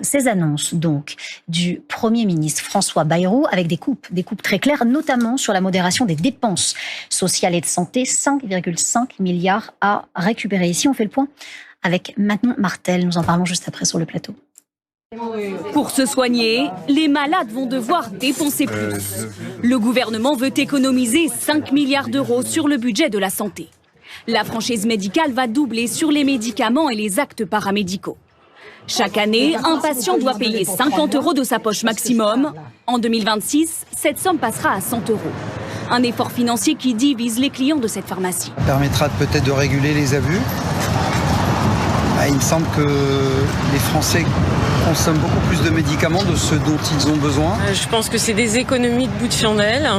ces annonces donc du Premier ministre François Bayrou avec des coupes très claires, notamment sur la modération des dépenses sociales et de santé, 5,5 milliards à récupérer. Ici, on fait le point avec Manon Martel. Nous en parlons juste après sur le plateau. Pour se soigner, les malades vont devoir dépenser plus. Le gouvernement veut économiser 5 milliards d'euros sur le budget de la santé. La franchise médicale va doubler sur les médicaments et les actes paramédicaux. Chaque année, un patient doit payer 50 euros de sa poche maximum. En 2026, cette somme passera à 100 euros. Un effort financier qui divise les clients de cette pharmacie. Ça permettra peut-être de réguler les abus. Il me semble que les Français consomment beaucoup plus de médicaments de ce dont ils ont besoin. Je pense que c'est des économies de bout de chandelle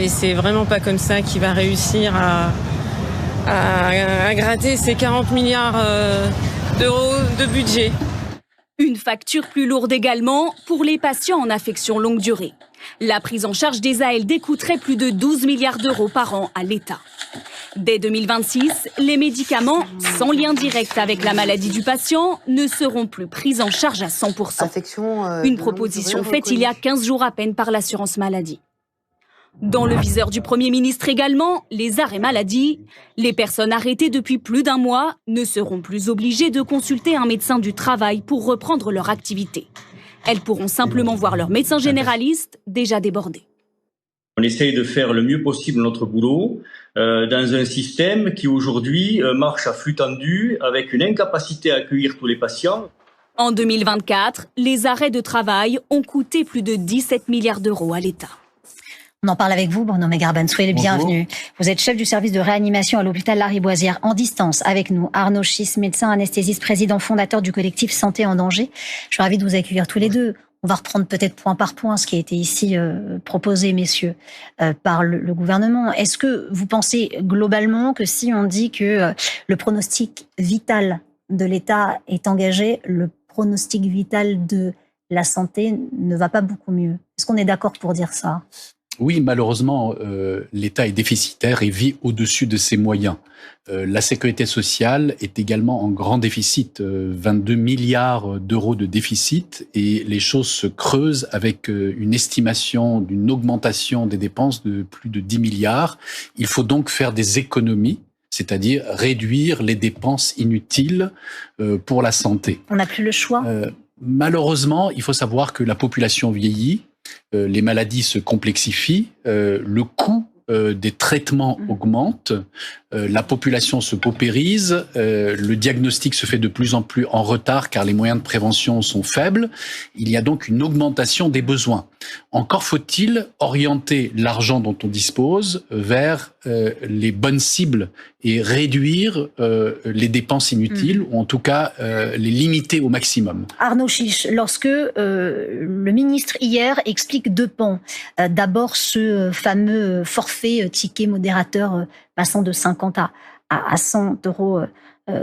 et c'est vraiment pas comme ça qu'il va réussir à gratter ces 40 milliards d'euros de budget. Une facture plus lourde également pour les patients en affection longue durée. La prise en charge des ALD coûterait plus de 12 milliards d'euros par an à l'État. Dès 2026, les médicaments sans lien direct avec la maladie du patient ne seront plus pris en charge à 100%. Une proposition faite il y a 15 jours à peine par l'assurance maladie. Dans le viseur du Premier ministre également, les arrêts maladie. Les personnes arrêtées depuis plus d'un mois ne seront plus obligées de consulter un médecin du travail pour reprendre leur activité. Elles pourront simplement voir leur médecin généraliste déjà débordé. On essaye de faire le mieux possible notre boulot dans un système qui aujourd'hui marche à flux tendu avec une incapacité à accueillir tous les patients. En 2024, les arrêts de travail ont coûté plus de 17 milliards d'euros à l'État. On en parle avec vous, Bruno Megarban. Soyez le bienvenu. Vous êtes chef du service de réanimation à l'hôpital Lariboisière. En distance avec nous, Arnaud Schiss, médecin anesthésiste, président fondateur du collectif Santé en danger. Je suis ravie de vous accueillir tous les deux. On va reprendre peut-être point par point ce qui a été ici proposé, messieurs, par le gouvernement. Est-ce que vous pensez globalement que si on dit que le pronostic vital de l'État est engagé, le pronostic vital de la santé ne va pas beaucoup mieux? Est-ce qu'on est d'accord pour dire ça ? Oui, malheureusement, l'État est déficitaire et vit au-dessus de ses moyens. La sécurité sociale est également en grand déficit, 22 milliards d'euros de déficit, et les choses se creusent avec une estimation d'une augmentation des dépenses de plus de 10 milliards. Il faut donc faire des économies, c'est-à-dire réduire les dépenses inutiles pour la santé. On n'a plus le choix. Malheureusement, il faut savoir que la population vieillit, les maladies se complexifient, le coût des traitements augmente, la population se paupérise, le diagnostic se fait de plus en plus en retard car les moyens de prévention sont faibles. Il y a donc une augmentation des besoins. Encore faut-il orienter l'argent dont on dispose vers les bonnes cibles et réduire les dépenses inutiles, ou en tout cas les limiter au maximum. Arnaud Chiche, lorsque le ministre hier explique deux pans, d'abord ce fameux forfait ticket modérateur passant de 50 à 100 euros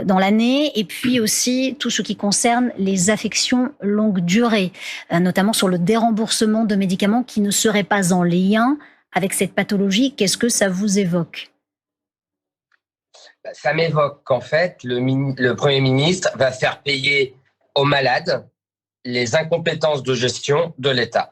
dans l'année, et puis aussi tout ce qui concerne les affections longue durée, notamment sur le déremboursement de médicaments qui ne seraient pas en lien avec cette pathologie. Qu'est-ce que ça vous évoque ? Ça m'évoque qu'en fait, le Premier ministre va faire payer aux malades les incompétences de gestion de l'État.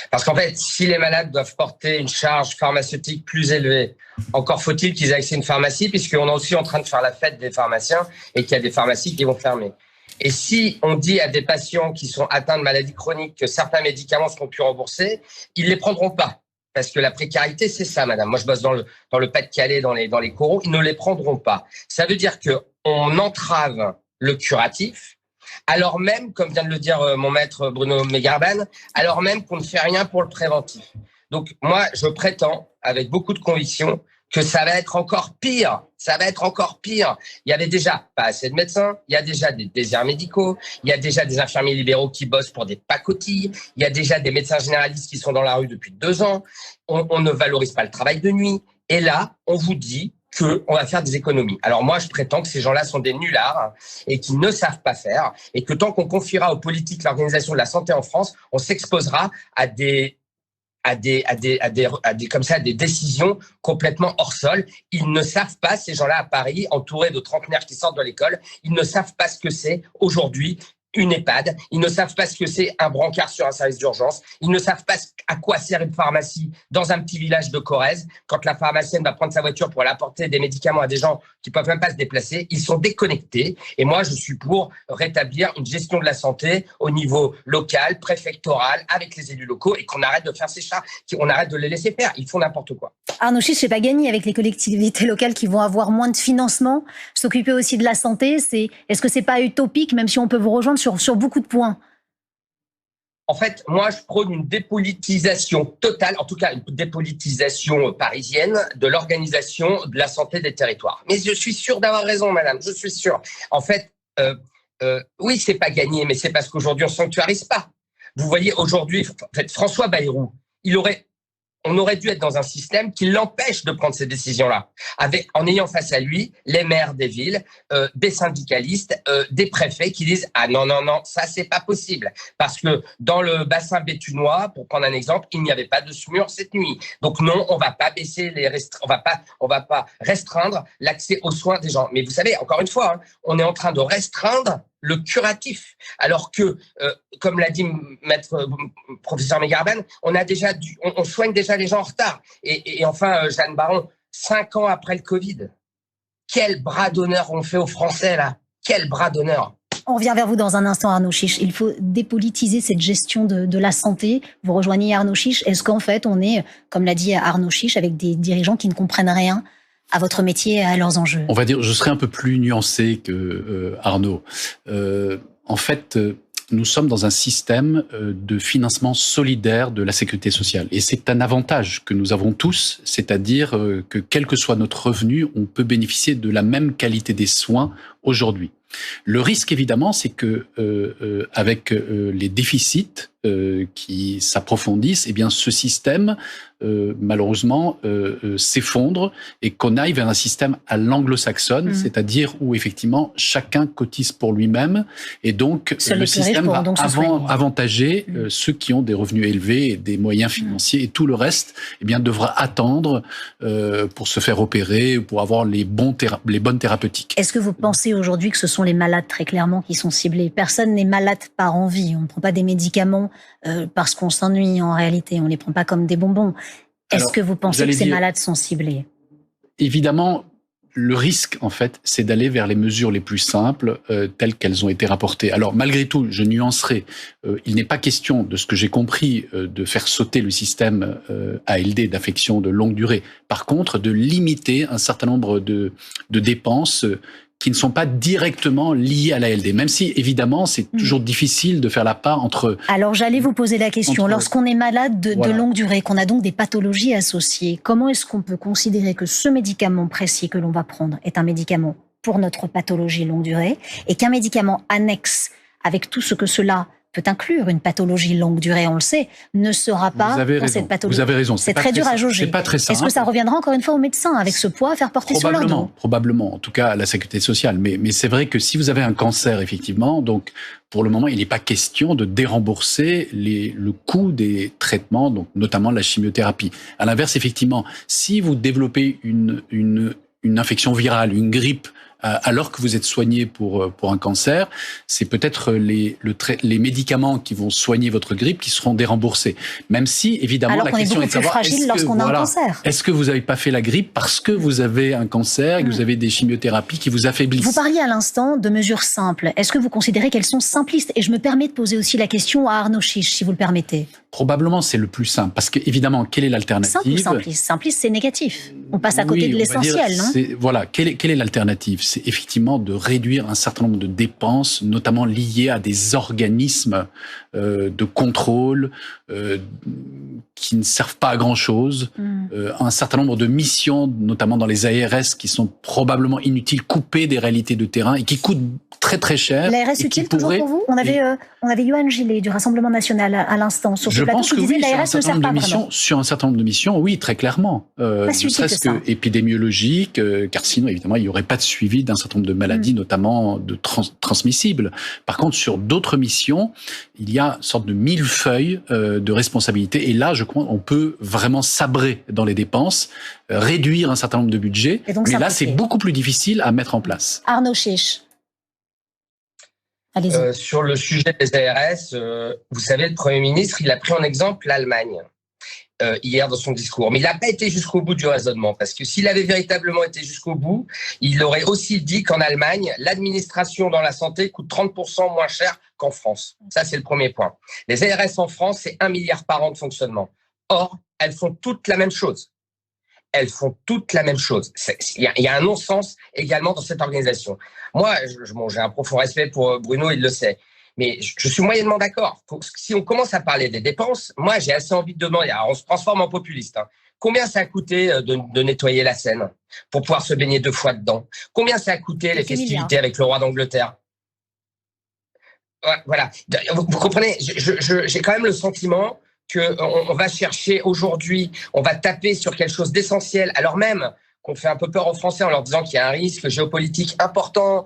Parce qu'en fait, si les malades doivent porter une charge pharmaceutique plus élevée, encore faut-il qu'ils aient accès à une pharmacie, puisqu'on est aussi en train de faire la fête des pharmaciens et qu'il y a des pharmacies qui vont fermer. Et si on dit à des patients qui sont atteints de maladies chroniques que certains médicaments seront plus remboursés, ils ne les prendront pas. Parce que la précarité, c'est ça, madame. Moi, je bosse dans le Pas-de-Calais, dans les coraux. Ils ne les prendront pas. Ça veut dire qu'on entrave le curatif, alors même, comme vient de le dire mon maître Bruno Megarban, alors même qu'on ne fait rien pour le préventif. Donc, moi, je prétends, avec beaucoup de conviction, que ça va être encore pire. Ça va être encore pire. Il y avait déjà pas assez de médecins, il y a déjà des déserts médicaux, il y a déjà des infirmiers libéraux qui bossent pour des pacotilles, il y a déjà des médecins généralistes qui sont dans la rue depuis 2 ans, on ne valorise pas le travail de nuit. Et là, on vous dit qu'on va faire des économies. Alors moi, je prétends que ces gens-là sont des nullards et qui ne savent pas faire, et que tant qu'on confiera aux politiques l'organisation de la santé en France, on s'exposera à des décisions complètement hors sol. Ils ne savent pas, ces gens-là à Paris, entourés de trentenaires qui sortent de l'école, ils ne savent pas ce que c'est aujourd'hui une EHPAD, ils ne savent pas ce que c'est un brancard sur un service d'urgence, ils ne savent pas à quoi sert une pharmacie dans un petit village de Corrèze, quand la pharmacienne va prendre sa voiture pour aller apporter des médicaments à des gens qui peuvent même pas se déplacer, ils sont déconnectés. Et moi, je suis pour rétablir une gestion de la santé au niveau local, préfectoral, avec les élus locaux, et qu'on arrête de faire ces chats, qu'on arrête de les laisser faire. Ils font n'importe quoi. Arnaud Chiche, c'est pas gagné avec les collectivités locales qui vont avoir moins de financement, s'occuper aussi de la santé. Est-ce que c'est pas utopique, même si on peut vous rejoindre sur beaucoup de points? En fait, moi, je prône une dépolitisation totale, en tout cas une dépolitisation parisienne de l'organisation de la santé des territoires. Mais je suis sûr d'avoir raison, madame, je suis sûr. En fait, oui, c'est pas gagné, mais c'est parce qu'aujourd'hui, on sanctuarise pas. Vous voyez, aujourd'hui, en fait, François Bayrou, on aurait dû être dans un système qui l'empêche de prendre ces décisions-là, en ayant face à lui les maires des villes, des syndicalistes, des préfets qui disent « Ah non, non, non, ça c'est pas possible ». Parce que dans le bassin béthunois, pour prendre un exemple, il n'y avait pas de SMUR cette nuit. Donc non, on va pas baisser on va pas restreindre l'accès aux soins des gens. Mais vous savez, encore une fois, hein, on est en train de restreindre le curatif, alors que, comme l'a dit professeur Megarben, on soigne déjà les gens en retard. Et enfin, Jeanne Baron, 5 ans après le Covid, quel bras d'honneur on fait aux Français là, quel bras d'honneur. On revient vers vous dans un instant, Arnaud Chiche. Il faut dépolitiser cette gestion de la santé. Vous rejoignez Arnaud Chiche. Est-ce qu'en fait, on est, comme l'a dit Arnaud Chiche, avec des dirigeants qui ne comprennent rien à votre métier et à leurs enjeux? On va dire, je serais un peu plus nuancé que Arnaud. En fait, nous sommes dans un système de financement solidaire de la sécurité sociale. Et c'est un avantage que nous avons tous, c'est-à-dire que quel que soit notre revenu, on peut bénéficier de la même qualité des soins aujourd'hui. Le risque, évidemment, c'est que avec les déficits qui s'approfondissent, eh bien, ce système, malheureusement, s'effondre et qu'on aille vers un système à l'anglo-saxonne, c'est-à-dire où, effectivement, chacun cotise pour lui-même et donc le système va avantager ceux qui ont des revenus élevés et des moyens financiers et tout le reste, eh bien, devra attendre pour se faire opérer ou pour avoir les bonnes thérapeutiques. Est-ce que vous pensez aujourd'hui que ce sont les malades très clairement qui sont ciblés? Personne n'est malade par envie. On ne prend pas des médicaments parce qu'on s'ennuie en réalité. On ne les prend pas comme des bonbons. Est-ce que vous pensez que ces malades sont ciblés? Évidemment, le risque, en fait, c'est d'aller vers les mesures les plus simples, telles qu'elles ont été rapportées. Alors, malgré tout, je nuancerai. Il n'est pas question, de ce que j'ai compris, de faire sauter le système ALD d'affection de longue durée. Par contre, de limiter un certain nombre de dépenses qui ne sont pas directement liées à l'ALD, même si, évidemment, c'est toujours difficile de faire la part entre... Alors, j'allais vous poser la question. Lorsqu'on est malade de longue durée, qu'on a donc des pathologies associées, comment est-ce qu'on peut considérer que ce médicament précis que l'on va prendre est un médicament pour notre pathologie longue durée et qu'un médicament annexe, avec tout ce que cela peut inclure, une pathologie longue durée, on le sait, ne sera pas pour cette pathologie? Vous avez raison. C'est très dur à jauger. C'est pas très simple. Est-ce que ça reviendra encore une fois aux médecins avec ce poids à faire porter sur leur dos? Probablement, en tout cas à la sécurité sociale. Mais c'est vrai que si vous avez un cancer, effectivement, donc pour le moment, il n'est pas question de dérembourser le coût des traitements, donc notamment la chimiothérapie. À l'inverse, effectivement, si vous développez une infection virale, une grippe, alors que vous êtes soigné pour un cancer, c'est peut-être les médicaments qui vont soigner votre grippe qui seront déremboursés. Même si, évidemment, alors la question est de savoir, est-ce que vous n'avez pas fait la grippe parce que vous avez un cancer et que vous avez des chimiothérapies qui vous affaiblissent? Vous parliez à l'instant de mesures simples. Est-ce que vous considérez qu'elles sont simplistes? Et je me permets de poser aussi la question à Arnaud Chiche, si vous le permettez. Probablement, c'est le plus simple. Parce que, évidemment, quelle est l'alternative? Simple ou simpliste? Simpliste, c'est négatif. On passe à côté de l'essentiel, non? Voilà. Quelle est l'alternative? C'est effectivement de réduire un certain nombre de dépenses, notamment liées à des organismes de contrôle qui ne servent pas à grand-chose, un certain nombre de missions, notamment dans les ARS, qui sont probablement inutiles, coupées des réalités de terrain et qui coûtent très très cher. L'ARS utile toujours pour vous? On avait Yohann Gillet du Rassemblement National à l'instant sur ce plateau qui disait l'ARS ne sert pas vraiment. Sur un certain nombre de missions, oui, très clairement. Ne serait-ce que épidémiologique, car sinon, évidemment, il n'y aurait pas de suivi d'un certain nombre de maladies, notamment de transmissibles. Par contre, sur d'autres missions, il y a une sorte de millefeuille de responsabilités. Et là, je crois, on peut vraiment sabrer dans les dépenses, réduire un certain nombre de budgets. Mais là, c'est beaucoup plus difficile à mettre en place. Arnaud Chiche. Allez-y. Sur le sujet des ARS, vous savez, le Premier ministre, il a pris en exemple l'Allemagne hier dans son discours. Mais il n'a pas été jusqu'au bout du raisonnement, parce que s'il avait véritablement été jusqu'au bout, il aurait aussi dit qu'en Allemagne, l'administration dans la santé coûte 30% moins cher qu'en France. Ça, c'est le premier point. Les ARS en France, c'est 1 milliard par an de fonctionnement. Or, elles font toutes la même chose. Elles font toutes la même chose. Il y a un non-sens également dans cette organisation. Moi, j'ai un profond respect pour Bruno, il le sait. Mais je suis moyennement d'accord. Si on commence à parler des dépenses, moi, j'ai assez envie de demander, alors on se transforme en populiste, hein. Combien ça a coûté de nettoyer la Seine pour pouvoir se baigner 2 fois dedans? Combien ça a coûté les festivités avec le roi d'Angleterre? Voilà. Vous comprenez, j'ai quand même le sentiment qu'on va chercher aujourd'hui, on va taper sur quelque chose d'essentiel, alors même qu'on fait un peu peur aux Français en leur disant qu'il y a un risque géopolitique important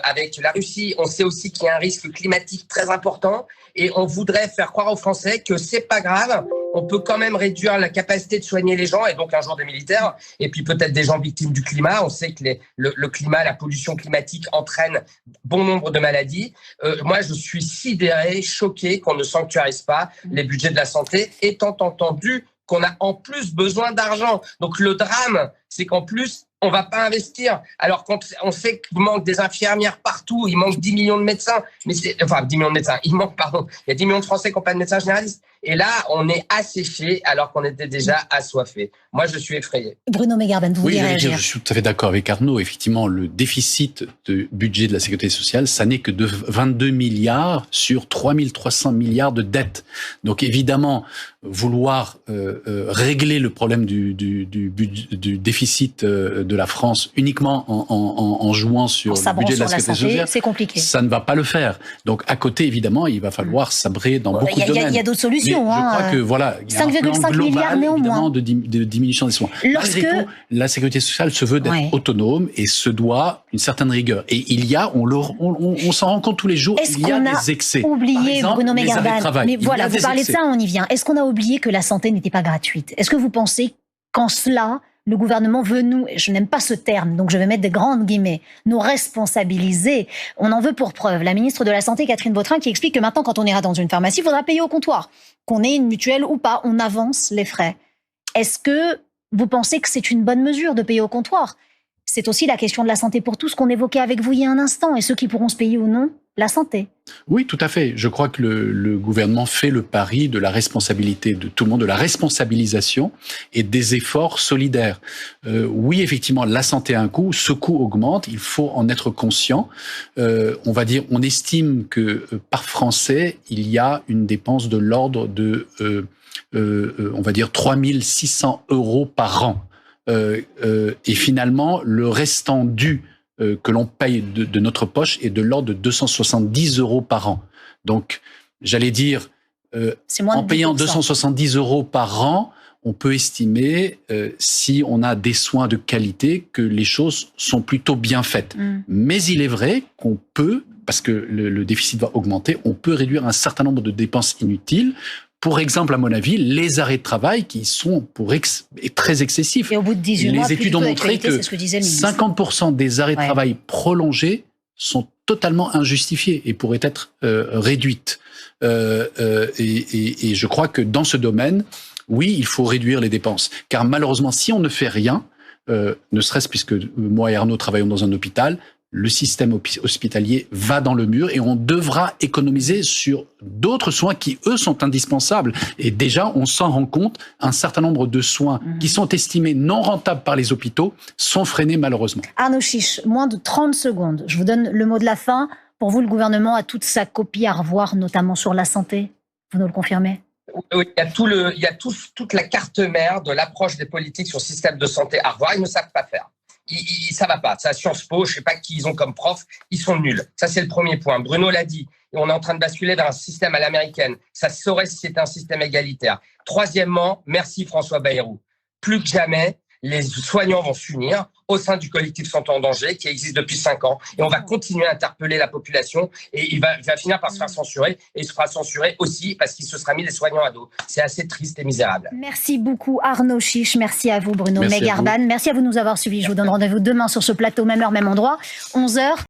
avec la Russie. On sait aussi qu'il y a un risque climatique très important et on voudrait faire croire aux Français que c'est pas grave, on peut quand même réduire la capacité de soigner les gens et donc un jour des militaires et puis peut-être des gens victimes du climat. On sait que le climat, la pollution climatique entraîne bon nombre de maladies. Moi, je suis sidéré, choqué qu'on ne sanctuarise pas les budgets de la santé, étant entendu qu'on a en plus besoin d'argent. Donc le drame, c'est qu'en plus, on va pas investir. Alors quand on sait qu'il manque des infirmières partout, il manque 10 millions de médecins, mais 10 millions de médecins, il y a 10 millions de Français qui n'ont pas de médecin généraliste. Et là, on est asséché alors qu'on était déjà assoiffé. Moi, je suis effrayé. Bruno Megherben, vous voulez réagir? Je suis tout à fait d'accord avec Arnaud. Effectivement, le déficit de budget de la sécurité sociale, ça n'est que de 22 milliards sur 3300 milliards de dettes. Donc évidemment, vouloir régler le problème du déficit de la France uniquement en jouant sur le budget de la sécurité sociale, c'est compliqué. Ça ne va pas le faire. Donc à côté, évidemment, il va falloir sabrer dans beaucoup de domaines. Il y a d'autres solutions. Je crois que voilà, il y a un plan 5,5 global, milliards néanmoins de diminution des soins. Malgré tout, la sécurité sociale se veut d'être autonome et se doit une certaine rigueur. Et on s'en rend compte tous les jours, il y a des excès. Oublié, Bruno Megherben, mais voilà, vous parlez de ça, on y vient. Est-ce qu'on a oublié que la santé n'était pas gratuite? Est-ce que vous pensez qu'en cela, le gouvernement veut nous, je n'aime pas ce terme, donc je vais mettre des grandes guillemets, nous responsabiliser? On en veut pour preuve la ministre de la Santé, Catherine Vautrin, qui explique que maintenant, quand on ira dans une pharmacie, il faudra payer au comptoir. Qu'on ait une mutuelle ou pas, on avance les frais. Est-ce que vous pensez que c'est une bonne mesure de payer au comptoir? C'est aussi la question de la santé pour tous qu'on évoquait avec vous il y a un instant, et ceux qui pourront se payer ou non la santé. Oui, tout à fait. Je crois que le gouvernement fait le pari de la responsabilité de tout le monde, de la responsabilisation et des efforts solidaires. Oui, effectivement, la santé a un coût, ce coût augmente, il faut en être conscient. On estime que par Français, il y a une dépense de l'ordre de, 3 600 € par an. Et finalement, le restant dû que l'on paye de notre poche est de l'ordre de 270 € par an. Donc, j'allais dire, en payant 270 € par an, on peut estimer, si on a des soins de qualité, que les choses sont plutôt bien faites. Mais il est vrai qu'on peut, parce que le déficit va augmenter, on peut réduire un certain nombre de dépenses inutiles. Pour exemple, à mon avis, les arrêts de travail qui sont très excessifs. Et au bout de 18 mois, les études ont montré que 50% des arrêts de travail prolongés sont totalement injustifiés et pourraient être réduites. Et je crois que dans ce domaine, oui, il faut réduire les dépenses. Car malheureusement, si on ne fait rien, ne serait-ce puisque moi et Arnaud travaillons dans un hôpital, le système hospitalier va dans le mur et on devra économiser sur d'autres soins qui, eux, sont indispensables. Et déjà, on s'en rend compte, un certain nombre de soins qui sont estimés non rentables par les hôpitaux sont freinés malheureusement. Arnaud Chiche, moins de 30 secondes. Je vous donne le mot de la fin. Pour vous, le gouvernement a toute sa copie à revoir, notamment sur la santé. Vous nous le confirmez? Oui, il y a toute la carte mère de l'approche des politiques sur le système de santé à revoir. Ils ne savent pas faire. Ça va pas. Ça, Sciences Po, je sais pas qui ils ont comme prof, ils sont nuls. Ça, c'est le premier point. Bruno l'a dit. Et on est en train de basculer vers un système à l'américaine. Ça se saurait si c'était un système égalitaire. Troisièmement, merci François Bayrou. Plus que jamais, les soignants vont s'unir au sein du collectif Santé en danger qui existe depuis 5 ans. Et on va continuer à interpeller la population et il va finir par se faire censurer. Et il se fera censurer aussi parce qu'il se sera mis les soignants à dos. C'est assez triste et misérable. Merci beaucoup Arnaud Chiche. Merci à vous Bruno Megherben. Merci à vous de nous avoir suivis. Je vous donne rendez-vous demain sur ce plateau, même heure, même endroit, 11h.